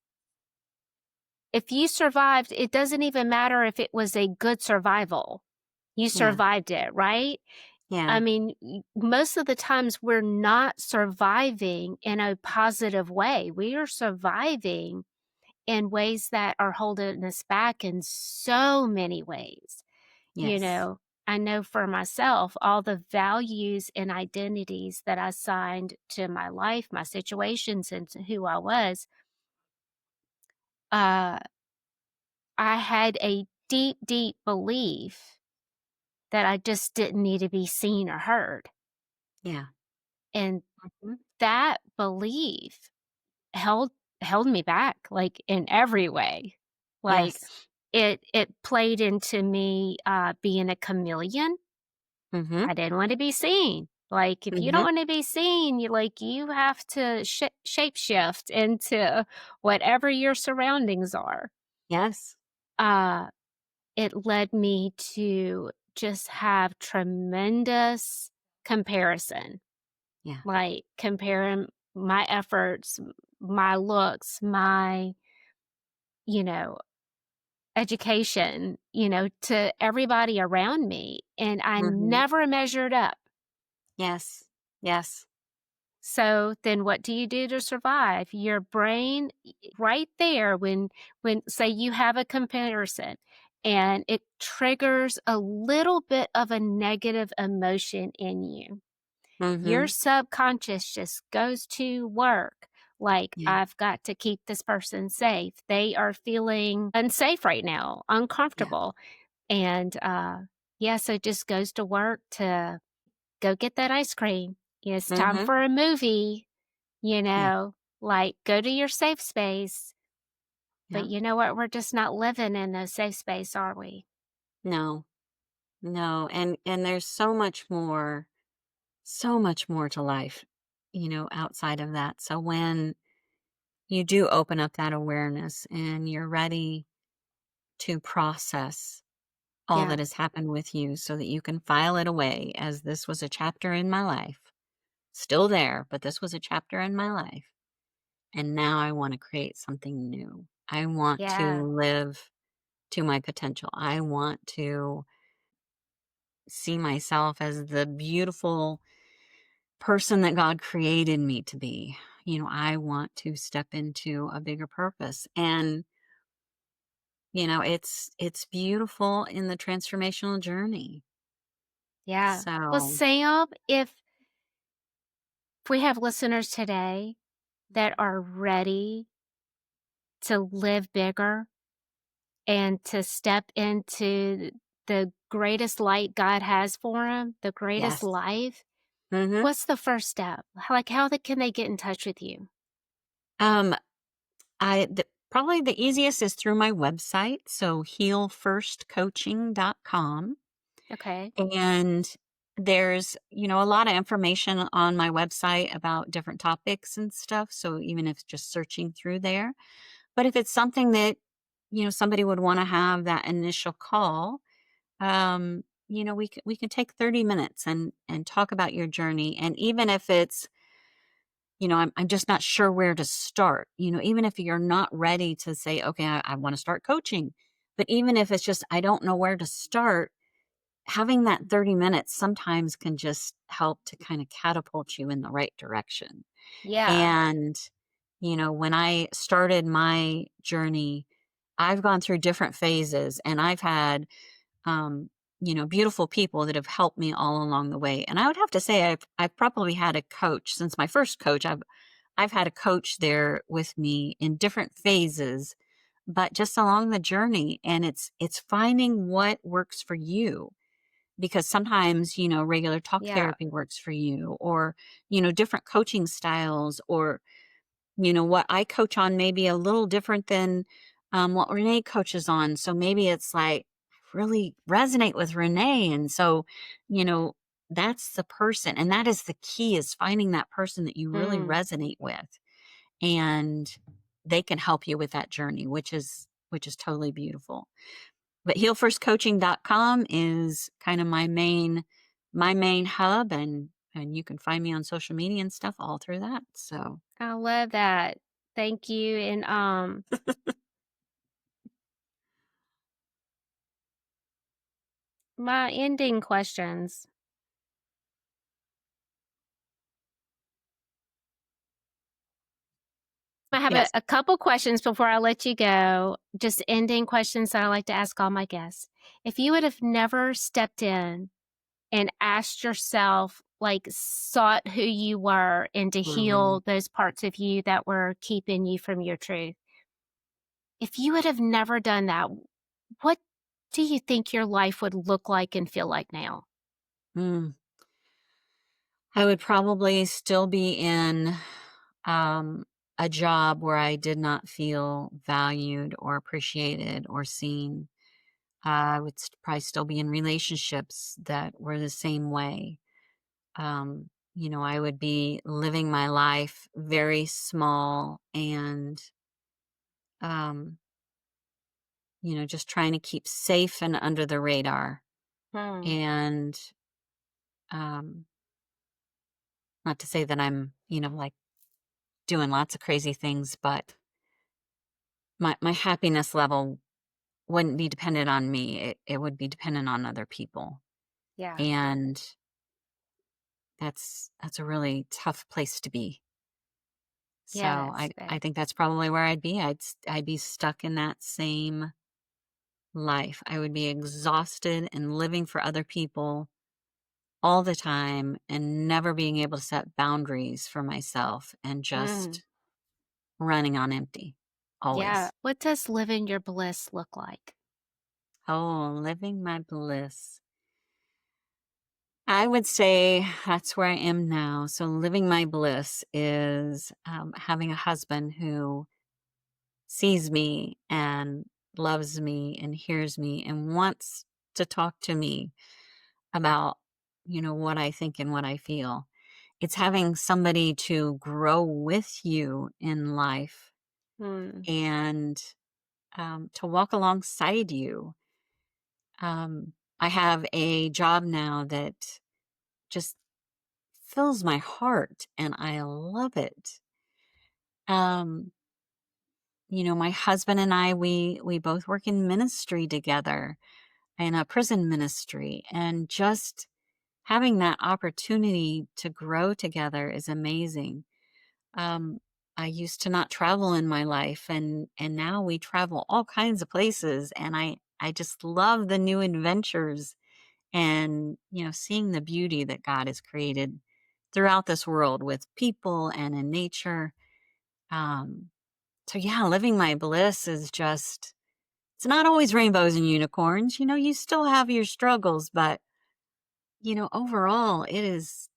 Speaker 2: if you survived, it doesn't even matter if it was a good survival. You
Speaker 1: Yeah.
Speaker 2: survived it, right? I
Speaker 1: Yeah.
Speaker 2: mean, most of the times we're not surviving in a positive way. We are surviving in ways that are holding us back in so many ways. You
Speaker 1: Yes.
Speaker 2: know, I know for myself, all the values and identities that I signed to my life, my situations, and to who I was, uh, I had a deep, deep belief that I just didn't need to be seen or heard.
Speaker 1: Yeah.
Speaker 2: And
Speaker 1: Mhm.
Speaker 2: that belief held held me back, like, in every way. Like,
Speaker 1: Yes.
Speaker 2: it played into me, being a chameleon.
Speaker 1: Mhm.
Speaker 2: I didn't wanna be seen. Like, if you don't
Speaker 1: Mhm.
Speaker 2: wanna be seen, you have to shapeshift into whatever your surroundings are.
Speaker 1: Yes.
Speaker 2: Uh, it led me to just have tremendous comparison,
Speaker 1: Yeah.
Speaker 2: like, comparing my efforts, my looks, my you know, education, to everybody around me, and I
Speaker 1: Mhm.
Speaker 2: never measured up.
Speaker 1: Yes. Yes.
Speaker 2: So then what do you do to survive? Your brain right there when say you have a comparison and it triggers a little bit of a negative emotion in you. Your
Speaker 1: Mhm.
Speaker 2: subconscious just goes to work like,
Speaker 1: Yeah.
Speaker 2: I've got to keep this person safe. They are feeling unsafe right now,
Speaker 1: Yeah.
Speaker 2: uncomfortable. And yeah, so it just goes to work to go get that ice cream. It's time
Speaker 1: Mhm.
Speaker 2: for a movie,
Speaker 1: Yeah.
Speaker 2: like go to your safe space. But
Speaker 1: Yeah.
Speaker 2: you know what? We're just not living in a safe space, are we?
Speaker 1: No. No, and there's so much more to life, outside of that. So when you do open up that awareness and you're ready to process all
Speaker 2: Yeah.
Speaker 1: that has happened with you so that you can file it away as this was a chapter in my life, still there, but this was a chapter in my life. And now I want to create something new. I want to
Speaker 2: Yeah.
Speaker 1: live to my potential. I want to see myself as the beautiful person that God created me to be. I want to step into a bigger purpose. And, it's beautiful in the transformational journey.
Speaker 2: Yeah. Well,
Speaker 1: So,
Speaker 2: Sam, if we have listeners today that are ready to live bigger and to step into the greatest light God has for them, the greatest
Speaker 1: yes.
Speaker 2: life,
Speaker 1: Mhm.
Speaker 2: what's the first step? Like, can they get in touch with you?
Speaker 1: Um probably the easiest is through my website, so healfirstcoaching.com.
Speaker 2: Okay.
Speaker 1: And there's, a lot of information on my website about different topics and stuff. So even if it's just searching through there, but if it's something that, somebody would want to have that initial call, we can take 30 minutes and talk about your journey. And even if it's, I'm just not sure where to start, even if you're not ready to say, okay, I want to start coaching, but even if it's just, I don't know where to start, having that 30 minutes sometimes can just help to kind of catapult you in the right direction.
Speaker 2: Yeah.
Speaker 1: And, when I started my journey, I've gone through different phases and I've had, um, beautiful people that have helped me all along the way. And I would have to say, I've probably had a coach since my first coach. I've had a coach there with me in different phases, but just along the journey. And it's finding what works for you, because sometimes, regular talk
Speaker 2: Yeah.
Speaker 1: therapy works for you, or, different coaching styles, or, what I coach on may be a little different than what Renee coaches on. So maybe it's like, I really resonate with Renee. And so, you know, that's the person. And that is the key, is finding that person that you really
Speaker 2: Mm.
Speaker 1: resonate with. And they can help you with that journey, which is totally beautiful. But healfirstcoaching.com is kind of my main hub, and you can find me on social media and stuff all through that. So,
Speaker 2: I love that. Thank you. And my ending questions. I have a,
Speaker 1: yes.
Speaker 2: a couple questions before I let you go. Just ending questions that I like to ask all my guests. If you would have never stepped in and asked yourself, like, sought who you were and to
Speaker 1: Mhm.
Speaker 2: heal those parts of you that were keeping you from your truth, if you would have never done that, what do you think your life would look like and feel like now?
Speaker 1: Mm. I would probably still be in um, a job where I did not feel valued or appreciated or seen. I would probably still be in relationships that were the same way. I would be living my life very small and, um, just trying to keep safe and under the radar.
Speaker 2: Hmm.
Speaker 1: And um, not to say that I'm, like doing lots of crazy things, but my happiness level wouldn't be dependent on me. It would be dependent on other people.
Speaker 2: Yeah.
Speaker 1: And that's a really tough place to be. So
Speaker 2: Yes.
Speaker 1: I think that's probably where I'd be. I'd be stuck in that same life. I would be exhausted and living for other people all the time and never being able to set boundaries for myself and
Speaker 2: Mm,
Speaker 1: just running on empty
Speaker 2: yeah.
Speaker 1: always.
Speaker 2: What does living your bliss look like?
Speaker 1: Oh, living my bliss. I would say that's where I am now. So living my bliss is having a husband who sees me and loves me and hears me and wants to talk to me about, what I think and what I feel. It's having somebody to grow with you in life
Speaker 2: Mm,
Speaker 1: and to walk alongside you. I have a job now that just fills my heart and I love it. Um, my husband and I, we both work in ministry together, in a prison ministry, and just having that opportunity to grow together is amazing. Um, I used to not travel in my life, and now we travel all kinds of places, and I just love the new adventures and seeing the beauty that God has created throughout this world with people and in nature. Um, so yeah, living my bliss is just, it's not always rainbows and unicorns. You still have your struggles, but overall it's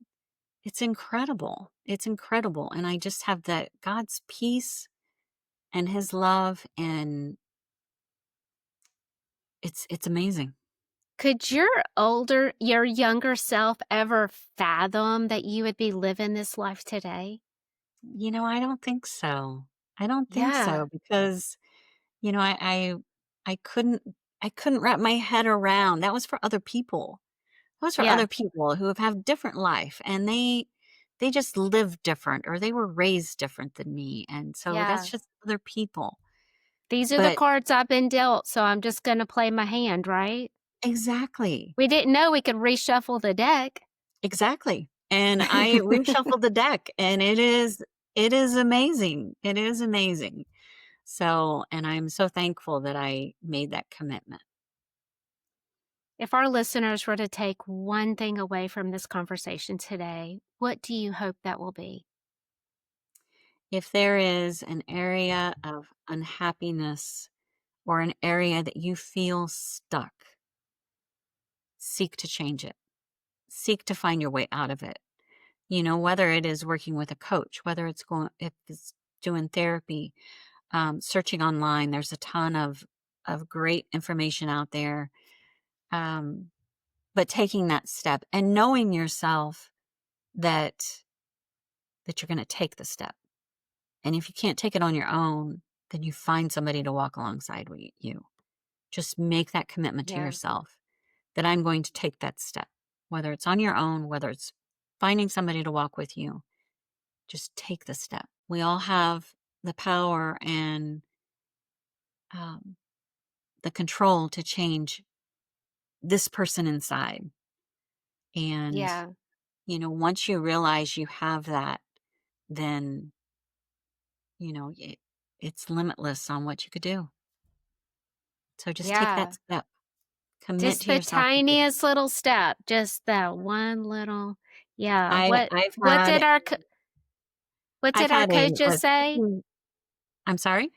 Speaker 1: incredible. It's incredible. And I just have that God's peace and his love, and it's amazing.
Speaker 2: Could your younger self ever fathom that you would be living this life today?
Speaker 1: I don't think so. I don't think
Speaker 2: Yeah.
Speaker 1: so because, you know, I I I couldn't wrap my head around. That was for other people. Those are
Speaker 2: Yeah.
Speaker 1: other people who have different life, and they just live different, or they were raised different than me, and so that's
Speaker 2: Yeah.
Speaker 1: just other people.
Speaker 2: These are the
Speaker 1: But
Speaker 2: cards I've been dealt, so I'm just gonna play my hand, right?
Speaker 1: exactly.
Speaker 2: We didn't know we could reshuffle the deck.
Speaker 1: Exactly. And I reshuffled the deck, and it is amazing. It is amazing. So, and I'm so thankful that I made that commitment.
Speaker 2: If our listeners were to take one thing away from this conversation today, what do you hope that will be?
Speaker 1: If there is an area of unhappiness or an area that you feel stuck, seek to change it. Seek to find your way out of it. Whether it is working with a coach, whether if it's doing therapy, searching online. There's a ton of great information out there. Um, but taking that step and knowing yourself that you're going to take the step. And if you can't take it on your own, then you find somebody to walk alongside with you. Just make that commitment to
Speaker 2: Yeah.
Speaker 1: yourself that I'm going to take that step, whether it's on your own, whether it's finding somebody to walk with you. Just take the step. We all have the power and um, the control to change this person inside. And,
Speaker 2: Yeah.
Speaker 1: once you realize you have that, then, it's limitless on what you could do. So just take that
Speaker 2: Yeah.
Speaker 1: step, commit
Speaker 2: Just
Speaker 1: to
Speaker 2: the
Speaker 1: yourself to do that.
Speaker 2: tiniest little step, just that one little yeah.
Speaker 1: I've had,
Speaker 2: What
Speaker 1: I've
Speaker 2: did our
Speaker 1: had
Speaker 2: coaches say?
Speaker 1: I'm sorry?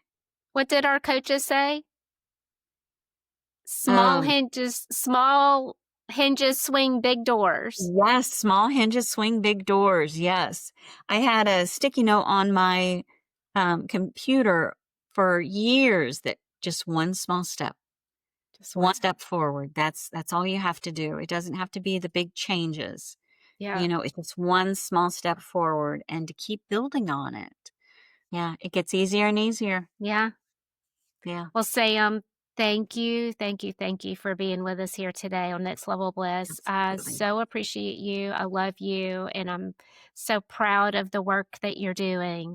Speaker 2: What did our coaches say?
Speaker 1: Um,
Speaker 2: Small hinges swing big doors.
Speaker 1: yes, small hinges swing big doors. Yes. I had a sticky note on my computer for years that just one small step.
Speaker 2: Just
Speaker 1: One
Speaker 2: one.
Speaker 1: step forward. That's all you have to do. It doesn't have to be the big changes.
Speaker 2: Yeah.
Speaker 1: It's just one small step forward and to keep building on it. Yeah, it gets easier and easier.
Speaker 2: Yeah.
Speaker 1: Yeah,
Speaker 2: Well, Sam, thank you, thank you, thank you for being with us here today on Next Level Bliss. I
Speaker 1: absolutely.
Speaker 2: so appreciate you. I love you, and I'm so proud of the work that you're doing.